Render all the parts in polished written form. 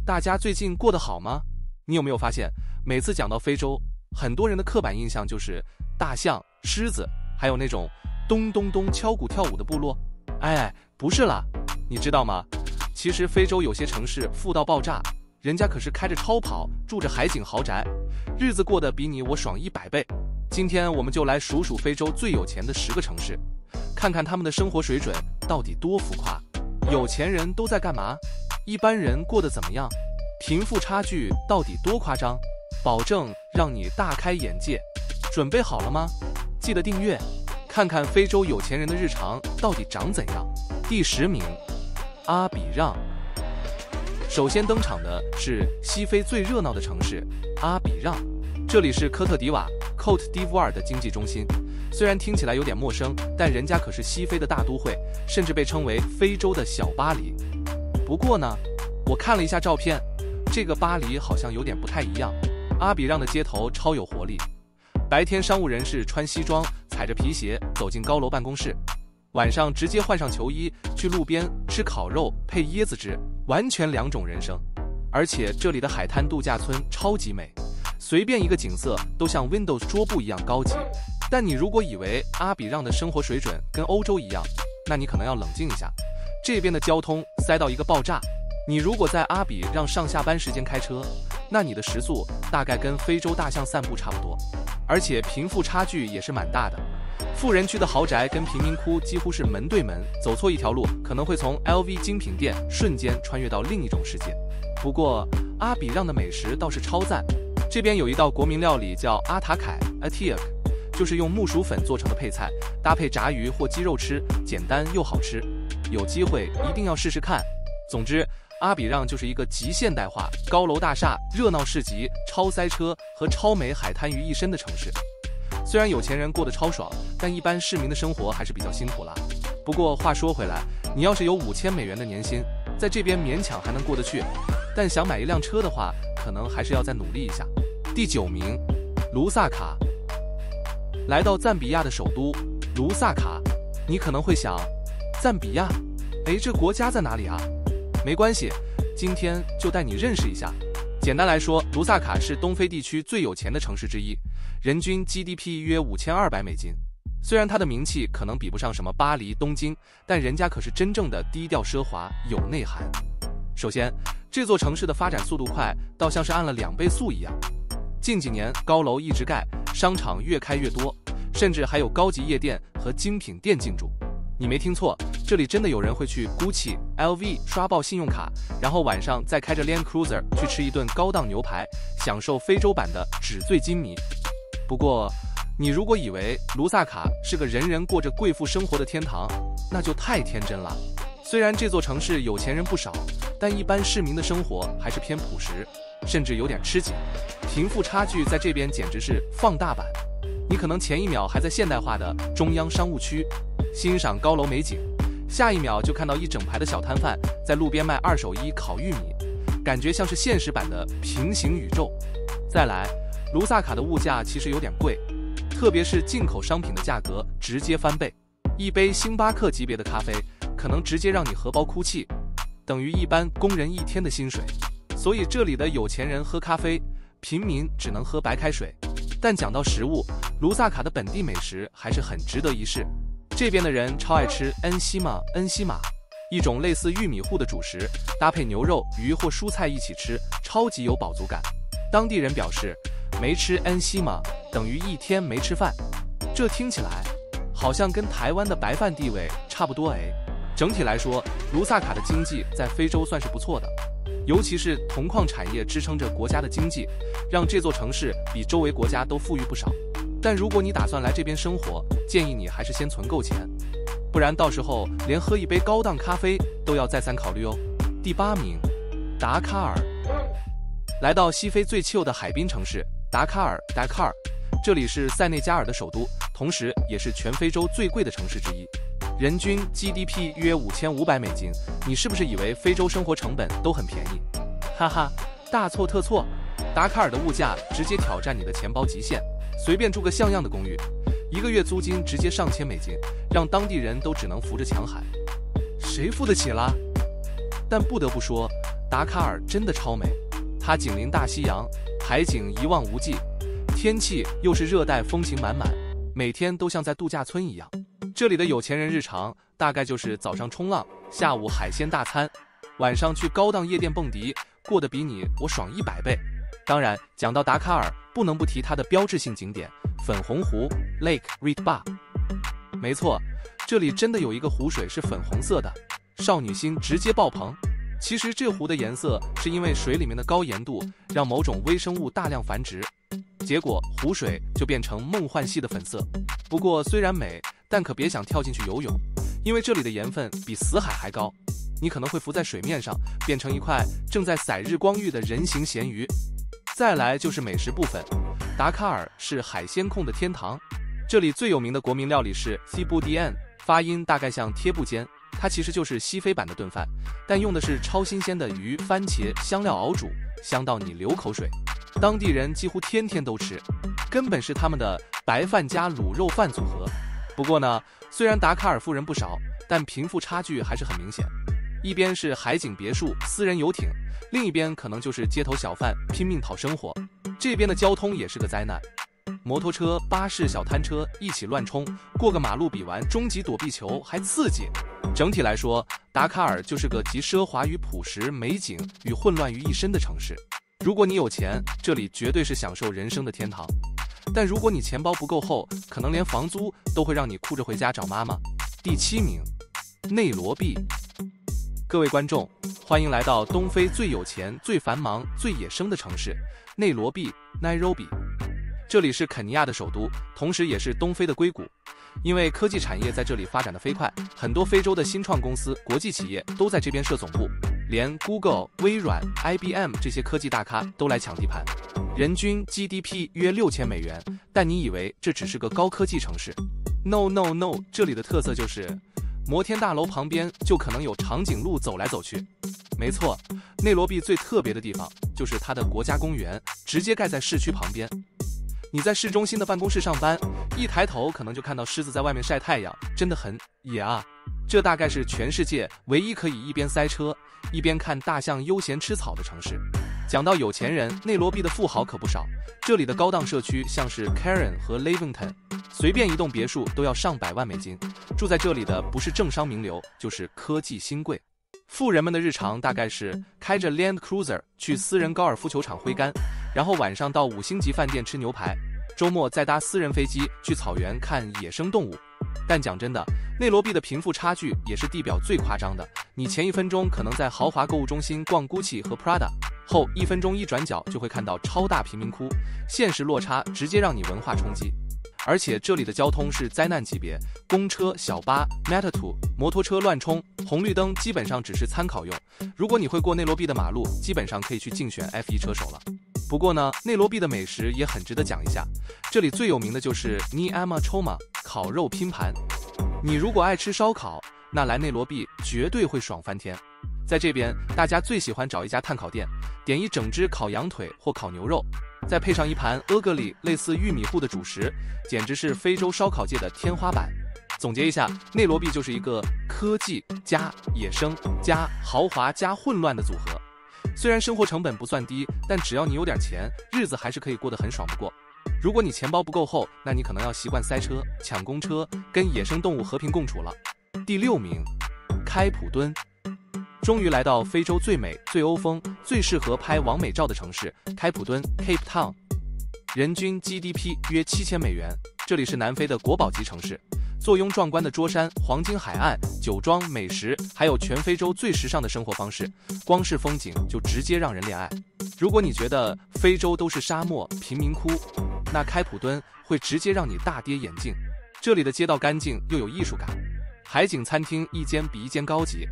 大家最近過得好嗎？你有沒有發現，每次講到非洲，很多人的刻板印象就是大象、獅子，還有那種咚咚咚敲鼓跳舞的部落。哎，不是啦，你知道嗎？其實非洲有些城市富到爆炸，人家可是開着超跑，住着海景豪宅，日子過得比你我爽100倍。今天我們就來數數非洲最有錢的10個城市，看看他們的生活水準到底多浮誇。有錢人都在幹嘛？一般人过得怎麼樣？貧富差距到底多誇張？保證讓你大開眼界。準備好了嗎？記得訂閱，看看非洲有錢人的日常到底長怎樣。第10名，阿比讓。首先登場的是西非最熱鬧的城市阿比讓，這裡是科特迪瓦 （Côte d'Ivoire） 的經濟中心。雖然聽起來有點陌生，但人家可是西非的大都會，甚至被稱為非洲的小巴黎。不過呢，我看了一下照片，這個巴黎好像有點不太一樣。阿比讓的街頭超有活力，白天商務人士穿西裝，踩着皮鞋走進高樓辦公室，晚上直接換上球衣去路邊吃烤肉配椰子汁，完全2種人生。而且這裡的海灘度假村超級美，隨便一個景色都像 Windows 桌布一樣高級。但你如果以為阿比讓的生活水準跟歐洲一樣，那你可能要冷靜一下。這邊的交通塞到一個爆炸，你如果在阿比讓上下班時間開車，那你的時速大概跟非洲大象散步差不多。而且貧富差距也是蠻大的，富人区的豪宅跟貧民窟幾乎是門對門，走錯一條路可能會從 LV 精品店瞬間穿越到另一種世界。不過阿比讓的美食倒是超讚，這邊有一道國民料理叫阿塔凱 Atiak， 就是用木薯粉做成的配菜，搭配炸魚或雞肉吃，簡單又好吃。有機會一定要試試看。總之，阿比讓就是一個集現代化、高樓大廈、熱鬧市集、超塞車和超美海灘於一身的城市。雖然有錢人過得超爽，但一般市民的生活還是比較辛苦啦。不過話說回來，你要是有$5000的年薪，在這邊勉強還能過得去，但想買一輛車的話，可能還是要再努力一下。第9名，盧薩卡。來到贊比亞的首都盧薩卡，你可能會想，贊比亞，這國家在哪裡啊？沒關係，今天就帶你認識一下。簡單來說，盧薩卡是東非地區最有錢的城市之一，人均 GDP 約$5200。雖然它的名氣可能比不上什麼巴黎、東京，但人家可是真正的低調奢華，有內涵。首先，這座城市的發展速度快，倒像是按了2倍速一樣。近幾年高樓一直蓋，商場越開越多，甚至還有高級夜店和精品店進駐。你沒聽錯，這裡真的有人會去 Gucci、LV 刷爆信用卡，然後晚上再開着 Land Cruiser 去吃一頓高檔牛排，享受非洲版的紙醉金迷。不過，你如果以為盧薩卡是個人人過着貴婦生活的天堂，那就太天真了。雖然這座城市有錢人不少，但一般市民的生活還是偏樸實，甚至有點吃緊。貧富差距在這邊簡直是放大版。你可能前一秒還在現代化的中央商務區欣賞高樓美景，下一秒就看到一整排的小攤販在路邊賣2手衣烤玉米，感覺像是現實版的平行宇宙。再來，盧薩卡的物價其實有點貴，特別是進口商品的價格直接翻倍，一杯星巴克級別的咖啡可能直接讓你荷包哭泣，等於一般工人1天的薪水。所以這裡的有錢人喝咖啡，平民只能喝白開水。但講到食物，盧薩卡的本地美食還是很值得一試。這邊的人超愛吃恩西馬，一種類似玉米糊的主食，搭配牛肉、魚或蔬菜一起吃，超級有飽足感。當地人表示，沒吃恩西馬等於1天沒吃飯。這聽起來好像跟台灣的白飯地位差不多。整體來說，盧薩卡的經濟在非洲算是不錯的，尤其是銅礦產業支撐着國家的經濟，讓這座城市比周圍國家都富裕不少。但如果你打算來這邊生活，建議你還是先存夠錢，不然到時候連喝一杯高檔咖啡都要再三考慮哦。第8名，達喀爾。來到西非最chill的海濱城市達喀爾 Dakar， 這裡是塞內加爾的首都，同時也是全非洲最貴的城市之一，人均 GDP 約$5500。你是不是以為非洲生活成本都很便宜？哈哈，大錯特錯。達喀爾的物價直接挑戰你的錢包極限，隨便住個像樣的公寓，1個月租金直接上千美金，讓當地人都只能扶着牆喊：誰付得起啦？但不得不說，達喀爾真的超美，它緊鄰大西洋，海景一望無際，天氣又是熱帶風情滿滿，每天都像在度假村一樣。這裡的有錢人日常大概就是早上衝浪，下午海鮮大餐，晚上去高檔夜店蹦迪，過得比你我爽100倍。當然，講到達喀爾，不能不提它的標誌性景點粉紅湖 Lake Ritba。沒錯，這裡真的有一個湖水是粉紅色的，少女心直接爆棚。其實這湖的顏色是因為水裡面的高鹽度讓某種微生物大量繁殖，結果湖水就變成夢幻系的粉色。不過雖然美，但可別想跳進去游泳，因為這裡的鹽分比死海還高，你可能會浮在水面上，變成一塊正在曬日光浴的人形鹹魚。再來就是美食部分，達喀爾是海鮮控的天堂，這裡最有名的國民料理是 Sibudien， 發音大概像貼布煎，它其實就是西非版的燉飯，但用的是超新鮮的魚、番茄、香料熬煮，香到你流口水。當地人幾乎天天都吃，根本是他們的白飯加滷肉飯組合。不過呢，雖然達喀爾富人不少，但貧富差距還是很明顯。一邊是海景別墅、私人遊艇，另一邊可能就是街頭小販拼命討生活。這邊的交通也是個災難，摩托車、巴士、小攤車一起亂衝，過個馬路比完終極躲避球還刺激。整體來說，達喀爾就是個集奢華與樸實、美景與混亂於一身的城市。如果你有錢，這裡絕對是享受人生的天堂。但如果你錢包不夠厚，可能連房租都會讓你哭着回家找媽媽。第7名，內羅畢。各位觀眾，歡迎來到東非最有錢、最繁忙、最野生的城市——內羅畢 （Nairobi）。這裡是肯尼亞的首都，同時也是東非的硅谷。因為科技產業在這裡發展得飛快，很多非洲的新創公司、國際企業都在這邊設總部，連 Google、微軟、IBM 這些科技大咖都來搶地盤。人均 GDP 約6000美元，但你以為這只是個高科技城市 ？No， 這裡的特色就是摩天大樓旁邊就可能有長頸鹿走來走去。沒錯，內羅畢最特別的地方就是它的國家公園直接蓋在市區旁邊。你在市中心的辦公室上班，一抬頭可能就看到獅子在外面曬太陽，真的很野啊！這大概是全世界唯一可以一邊塞車一邊看大象悠閒吃草的城市。講到有錢人，內羅畢的富豪可不少，這裡的高檔社區像是 Karen 和 Lavington， 隨便一棟別墅都要上100萬美金。住在這裡的不是政商名流，就是科技新貴。富人們的日常大概是開着 Land Cruiser 去私人高爾夫球場揮桿，然後晚上到5星級飯店吃牛排，周末再搭私人飛機去草原看野生動物。但講真的，內羅畢的貧富差距也是地表最誇張的。你前1分鐘可能在豪華購物中心逛 Gucci 和 Prada， 後1分鐘一轉角就會看到超大貧民窟，現實落差直接讓你文化衝擊。而且這裡的交通是災難級別，公車、小巴、Matatu、摩托車亂衝，紅綠燈基本上只是參考用。如果你會過內羅畢的馬路，基本上可以去競選 F1 車手了。不過呢，內羅畢的美食也很值得講一下。這裡最有名的就是 Nyama Choma 烤肉拼盤。你如果愛吃燒烤，那來內羅畢絕對會爽翻天。在這邊，大家最喜歡找一家炭烤店，點一整隻烤羊腿或烤牛肉，再配上一盤阿格里類似玉米糊的主食，簡直是非洲燒烤界的天花板。總結一下，內羅畢就是一個科技加野生加豪華加混亂的組合。雖然生活成本不算低，但只要你有點錢，日子還是可以過得很爽不過。如果你錢包不夠厚，那你可能要習慣塞車、搶公車，跟野生動物和平共處了。第6名，開普敦。終於來到非洲最美、最歐風、最適合拍網美照的城市——開普敦 （Cape Town）。人均 GDP 約7000美元，這裡是南非的國寶級城市。坐擁壯觀的桌山、黃金海岸、酒莊、美食，還有全非洲最時尚的生活方式，光是風景就直接讓人戀愛。如果你覺得非洲都是沙漠、貧民窟，那開普敦會直接讓你大跌眼鏡。這裡的街道乾淨又有藝術感，海景餐廳一間比一間高級。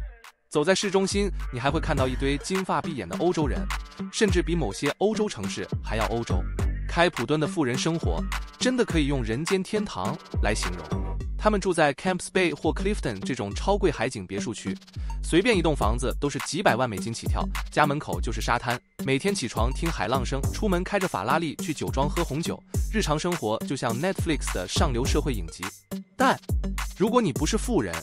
走在市中心，你還會看到一堆金髮碧眼的歐洲人，甚至比某些歐洲城市還要歐洲。開普敦的富人生活真的可以用人間天堂來形容。他們住在 Camps Bay 或 Clifton 這種超貴海景別墅區，隨便一棟房子都是幾百萬美金起跳，家門口就是沙灘，每天起床聽海浪聲，出門開着法拉利去酒莊喝紅酒，日常生活就像 Netflix 的上流社會影集。但如果你不是富人，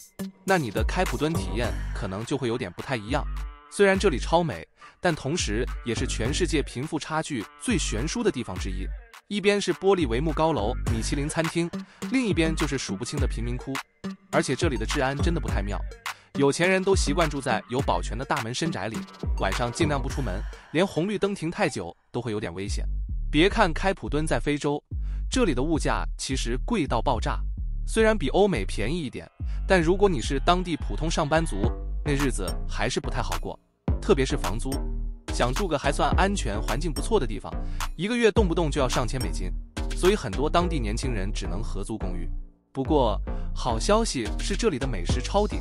那你的開普敦體驗可能就會有點不太一樣。雖然這裡超美，但同時也是全世界貧富差距最懸殊的地方之一。一邊是玻璃帷幕高樓、米其林餐廳，另一邊就是數不清的貧民窟。而且這裡的治安真的不太妙，有錢人都習慣住在有保全的大門深宅裡，晚上盡量不出門，連紅綠燈停太久都會有點危險。別看開普敦在非洲，這裡的物價其實貴到爆炸。雖然比歐美便宜一點，但如果你是當地普通上班族，那日子還是不太好過，特別是房租。想住個還算安全、環境不錯的地方，一個月動不動就要上千美金，所以很多當地年輕人只能合租公寓。不過好消息是这裡的美食超頂，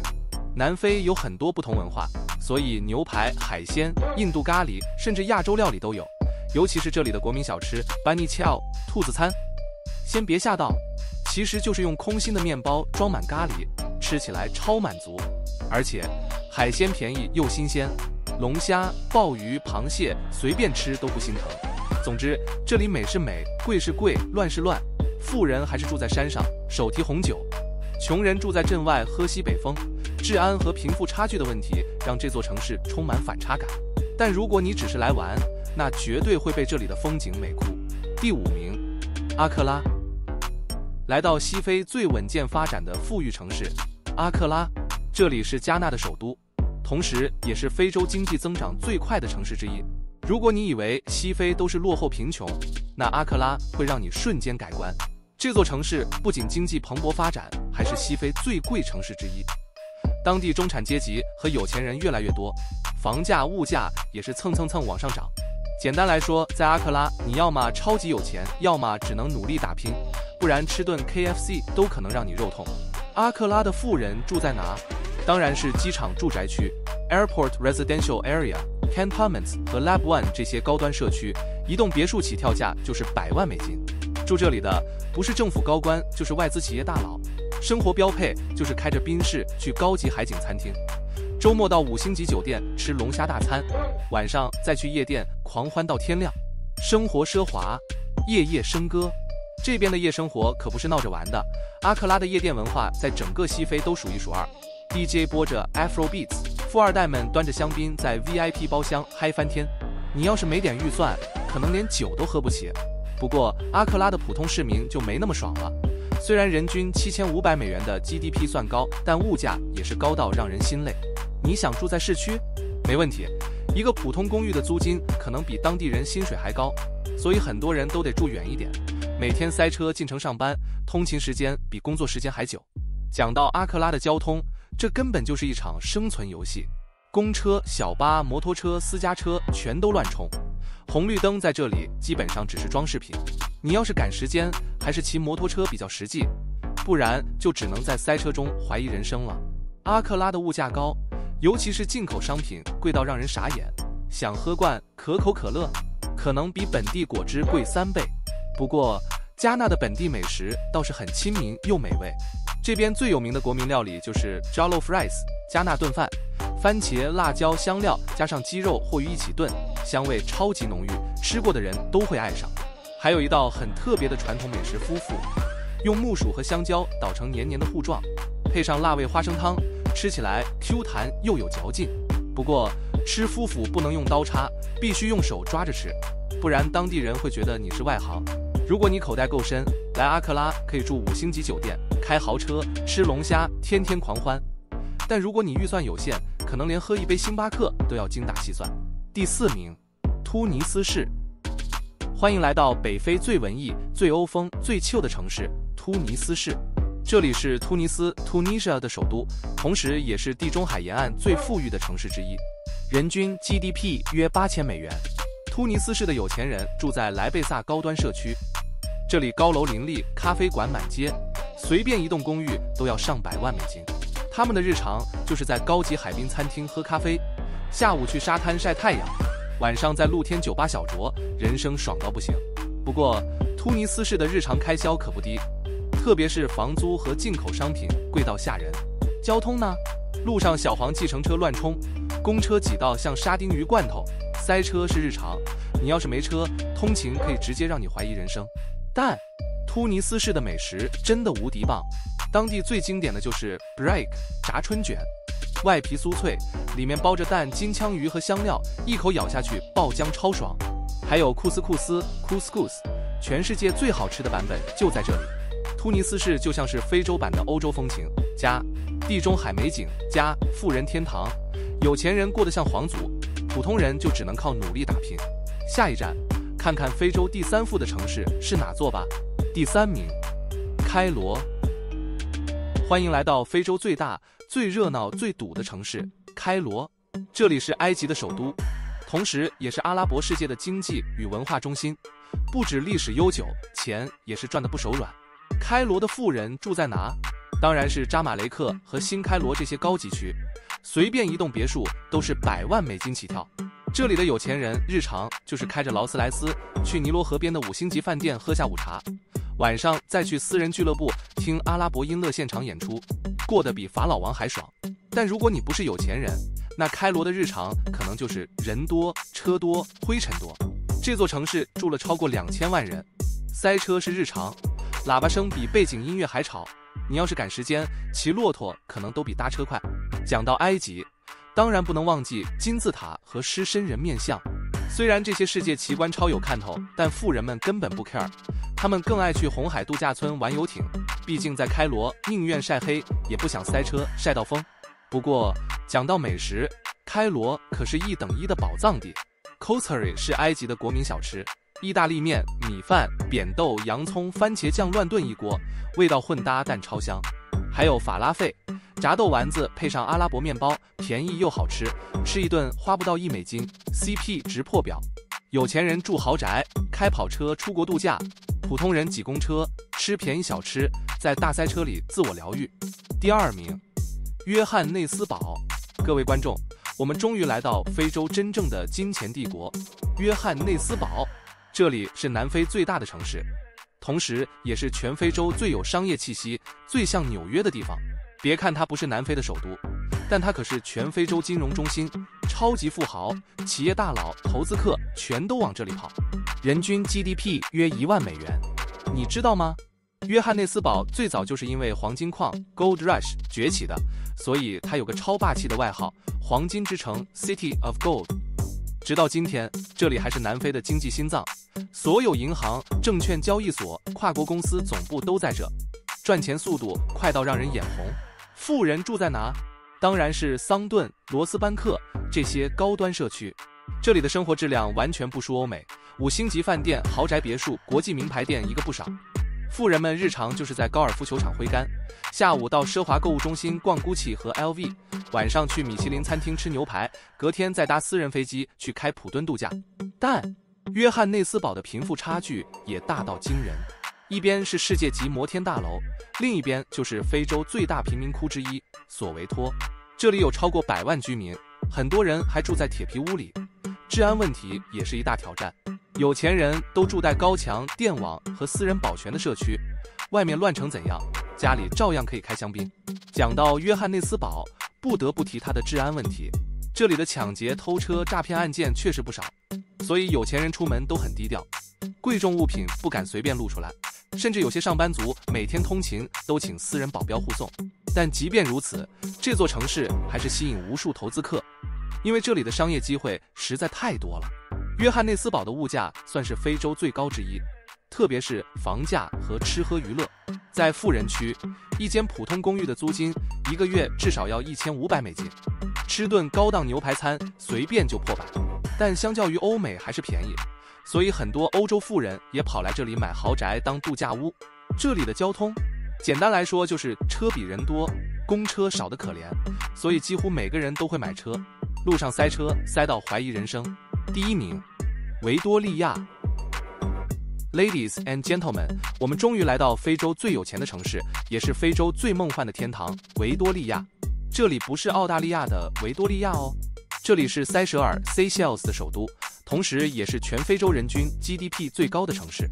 南非有很多不同文化，所以牛排、海鮮、印度咖喱，甚至亞洲料理都有。尤其是這裡的國民小吃 Bunny Chow 兔子餐，先別嚇到，其實就是用空心的麵包裝滿咖喱，吃起來超滿足。而且海鮮便宜又新鮮，龍蝦、鮑魚、螃蟹隨便吃都不心疼。總之，這裡美是美，貴是貴，亂是亂。富人還是住在山上，手提紅酒；窮人住在鎮外，喝西北風。治安和貧富差距的問題讓這座城市充滿反差感。但如果你只是來玩，那絕對會被這裡的風景美哭。第5名，阿克拉。來到西非最穩健發展的富裕城市阿克拉，這裡是加納的首都，同時也是非洲經濟增長最快的城市之一。如果你以為西非都是落後貧窮，那阿克拉會讓你瞬間改觀。這座城市不僅經濟蓬勃發展，還是西非最貴城市之一。當地中產階級和有錢人越來越多，房價、物價也是蹭往上漲。簡單來說，在阿克拉，你要麼超級有錢，要麼只能努力打拼，不然吃頓 KFC 都可能讓你肉痛。阿克拉的富人住在哪？當然是機場住宅區 Airport Residential Area、Cantonments 和 Lab One 這些高端社區，一棟別墅起跳價就是100萬美金。住這裡的不是政府高官，就是外資企業大佬。生活標配就是開着賓士去高級海景餐廳，週末到5星級酒店吃龍蝦大餐，晚上再去夜店狂歡到天亮。生活奢華，夜夜笙歌。這邊的夜生活可不是鬧着玩的，阿克拉的夜店文化在整個西非都數一數二。DJ 播着 Afro Beats， 富二代們端着香檳在 VIP 包廂嗨翻天。你要是沒點預算，可能連酒都喝不起。不過阿克拉的普通市民就沒那麼爽了。雖然人均7500美元的 GDP 算高，但物價也是高到讓人心累。你想住在市區？沒問題，一個普通公寓的租金可能比當地人薪水還高，所以很多人都得住遠一點，每天塞車進城上班，通勤時間比工作時間還久。講到阿克拉的交通，這根本就是一場生存遊戲，公車、小巴、摩托車、私家車全都亂衝。紅綠燈在這裡基本上只是裝飾品，你要是趕時間，還是騎摩托車比較實際，不然就只能在塞車中懷疑人生了。阿克拉的物價高，尤其是進口商品貴到讓人傻眼，想喝罐可口可樂，可能比本地果汁貴3倍。不過加納的本地美食倒是很親民又美味，這邊最有名的國民料理就是 Jollof Rice 加納燉飯，番茄、辣椒、香料加上雞肉或魚一起燉，香味超級濃郁，吃過的人都會愛上。還有一道很特別的傳統美食夫婦，用木薯和香蕉搗成黏黏的糊狀，配上辣味花生湯，吃起來 Q 彈又有嚼勁。不過吃夫婦不能用刀叉，必須用手抓着吃，不然當地人會覺得你是外行。如果你口袋夠深，來阿克拉可以住5星級酒店，開豪車，吃龍蝦，天天狂歡。但如果你預算有限，可能連喝一杯星巴克都要精打細算。第4名，突尼斯市。歡迎來到北非最文藝、最歐風、最 chill 的城市突尼斯市。這裡是突尼斯 Tunisia 的首都，同時也是地中海沿岸最富裕的城市之一，人均 GDP 約8000美元。突尼斯市的有錢人住在萊貝薩高端社區，這裡高樓林立，咖啡館滿街，隨便一棟公寓都要上百萬美金。他們的日常就是在高級海濱餐廳喝咖啡，下午去沙灘曬太陽，晚上在露天酒吧小酌，人生爽到不行。不過突尼斯市的日常開銷可不低，特別是房租和進口商品貴到嚇人。交通呢？路上小黃計程車亂衝，公車擠到像沙丁魚罐頭，塞車是日常。你要是沒車，通勤可以直接讓你懷疑人生。但突尼斯市的美食真的無敵棒，當地最經典的就是 break 炸春捲。外皮酥脆，裡面包着蛋、金槍魚和香料，一口咬下去爆漿超爽。還有庫斯庫斯 （couscous）， 全世界最好吃的版本就在這裡。突尼斯市就像是非洲版的歐洲風情，加地中海美景，加富人天堂，有錢人過得像皇族，普通人就只能靠努力打拼。下一站，看看非洲第3富的城市是哪座吧。第3名，開羅。歡迎來到非洲最大、最熱鬧、最堵的城市開羅。這裡是埃及的首都，同時也是阿拉伯世界的經濟與文化中心。不止歷史悠久，錢也是賺得不手軟。開羅的富人住在哪？當然是扎馬雷克和新開羅這些高級區，隨便一棟別墅都是100萬美金起跳。這裡的有錢人日常就是開着勞斯萊斯去尼羅河邊的5星級飯店喝下午茶，晚上再去私人俱樂部聽阿拉伯音樂現場演出，過得比法老王還爽。但如果你不是有錢人，那開羅的日常可能就是人多、車多、灰塵多。這座城市住了超過2000萬人，塞車是日常，喇叭聲比背景音樂還吵。你要是趕時間，騎駱駝可能都比搭車快。講到埃及，當然不能忘記金字塔和獅身人面像。雖然這些世界奇觀超有看頭，但富人們根本不 care， 他們更愛去紅海度假村玩遊艇。畢竟在開羅，寧願曬黑，也不想塞車曬到瘋。不過講到美食，開羅可是1等1的寶藏地。Koshari 是埃及的國民小吃，意大利面、米飯、扁豆、洋蔥、番茄醬亂燉一鍋，味道混搭但超香。還有法拉費，炸豆丸子配上阿拉伯麵包，便宜又好吃，吃一頓花不到1美金 ，CP 值破表。有錢人住豪宅，開跑車出國度假，普通人擠公車，吃便宜小吃，在大塞車裡自我療癒。第2名，約翰內斯堡。各位觀眾，我們終於來到非洲真正的金錢帝國——約翰內斯堡。這裡是南非最大的城市，同時也是全非洲最有商業氣息、最像紐約的地方。別看它不是南非的首都，但它可是全非洲金融中心，超級富豪、企業大佬、投資客全都往這裡跑。人均 GDP 約1萬美元，你知道嗎？約翰內斯堡最早就是因為黃金礦 Gold Rush 崛起的，所以它有個超霸氣的外號——黃金之城 City of Gold。直到今天，這裡還是南非的經濟心臟，所有銀行、證券交易所、跨國公司總部都在這，賺錢速度快到讓人眼紅。富人住在哪？當然是桑頓、羅斯班克這些高端社區。這裡的生活質量完全不輸歐美，5星級飯店、豪宅別墅、國際名牌店一個不少。富人們日常就是在高爾夫球場揮桿，下午到奢華購物中心逛 Gucci 和 LV， 晚上去米其林餐廳吃牛排，隔天再搭私人飛機去開普敦度假。但約翰內斯堡的貧富差距也大到驚人，一邊是世界級摩天大樓，另一邊就是非洲最大貧民窟之一索維托。這裡有超過100萬居民，很多人還住在鐵皮屋裡，治安問題也是一大挑戰。有錢人都住在高牆、電網和私人保全的社區，外面亂成怎樣，家裡照樣可以開香檳。講到約翰內斯堡，不得不提它的治安問題。這裡的搶劫、偷車、詐騙案件確實不少，所以有錢人出門都很低調，貴重物品不敢隨便露出來，甚至有些上班族每天通勤都請私人保鏢護送。但即便如此，這座城市還是吸引無數投資客，因為這裡的商業機會實在太多了。約翰內斯堡的物價算是非洲最高之一，特別是房價和吃喝娛樂。在富人區，一間普通公寓的租金1個月至少要1500美金，吃頓高檔牛排餐隨便就破百。但相較於歐美還是便宜，所以很多歐洲富人也跑來這裡買豪宅當度假屋。這裡的交通，簡單來說就是車比人多，公車少得可憐，所以幾乎每個人都會買車，路上塞車塞到懷疑人生。第1名，維多利亞。Ladies and gentlemen， 我們終於來到非洲最有錢的城市，也是非洲最夢幻的天堂——維多利亞。這裡不是澳大利亞的維多利亞哦，這裡是塞舌爾 （Seychelles） 的首都，同時也是全非洲人均 GDP 最高的城市，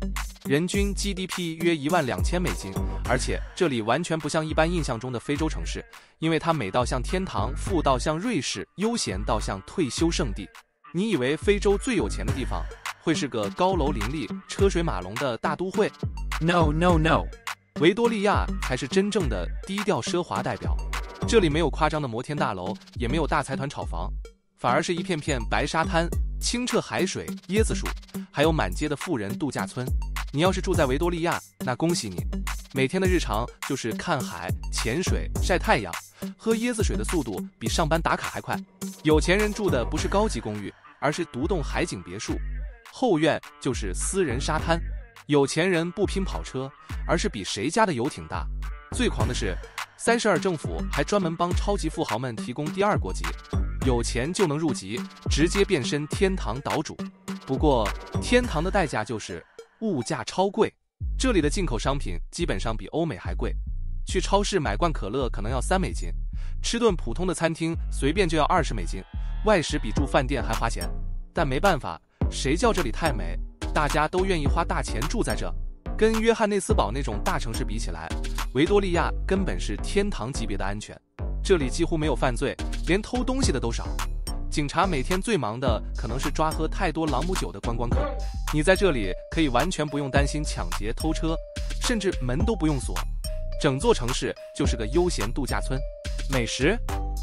人均 GDP 約12000美金。而且這裡完全不像一般印象中的非洲城市，因為它美到像天堂，富到像瑞士，悠閒到像退休聖地。你以為非洲最有錢的地方會是個高樓林立、車水馬龍的大都會？ No， 維多利亞才是真正的低調奢華代表。這裡沒有誇張的摩天大樓，也沒有大財團炒房，反而是一片片白沙灘、清澈海水、椰子樹，還有滿街的富人度假村。你要是住在維多利亞，那恭喜你，每天的日常就是看海、潛水、曬太陽，喝椰子水的速度比上班打卡還快。有錢人住的不是高級公寓，而是獨棟海景別墅，後院就是私人沙灘。有錢人不拼跑車，而是比誰家的游艇大。最狂的是，32政府還專門帮超級富豪們提供第2國籍，有錢就能入籍，直接變身天堂島主。不過，天堂的代價就是物價超貴，這裡的進口商品基本上比歐美還貴。去超市買罐可樂可能要3美金，吃頓普通的餐廳隨便就要20美金，外食比住飯店還花錢。但沒辦法，誰叫這裡太美，大家都願意花大錢住在這。跟約翰內斯堡那種大城市比起來，維多利亞根本是天堂級別的安全。這裡幾乎沒有犯罪，連偷東西的都少。警察每天最忙的可能是抓喝太多朗姆酒的觀光客。你在這裡可以完全不用擔心搶劫、偷車，甚至門都不用鎖。整座城市就是個悠閒度假村。美食，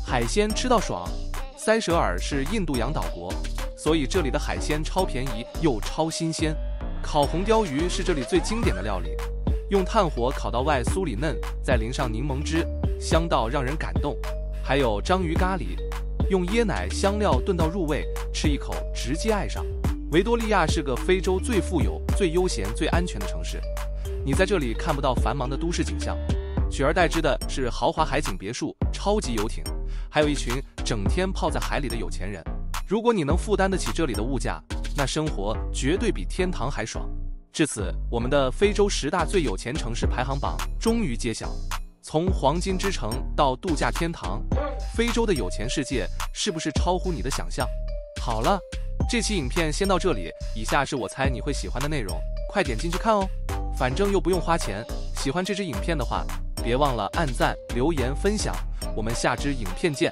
海鮮吃到爽。塞舌爾是印度洋島國，所以這裡的海鮮超便宜又超新鮮。烤紅鯛魚是這裡最經典的料理，用炭火烤到外酥裡嫩，再淋上檸檬汁，香到讓人感動。還有章魚咖喱，用椰奶香料燉到入味，吃一口直接愛上。維多利亞是個非洲最富有、最悠閒、最安全的城市，你在這裡看不到繁忙的都市景象，取而代之的是豪華海景別墅、超級遊艇，還有一群整天泡在海裡的有錢人。如果你能負擔得起這裡的物價，那生活絕對比天堂還爽。至此，我們的非洲10大最有錢城市排行榜終於揭曉。從黃金之城到度假天堂，非洲的有錢世界是不是超乎你的想象？好了，這期影片先到這裡，以下是我猜你會喜歡的內容，快點進去看哦。反正又不用花錢，喜歡這支影片的話，別忘了按讚、留言、分享。我們下支影片見。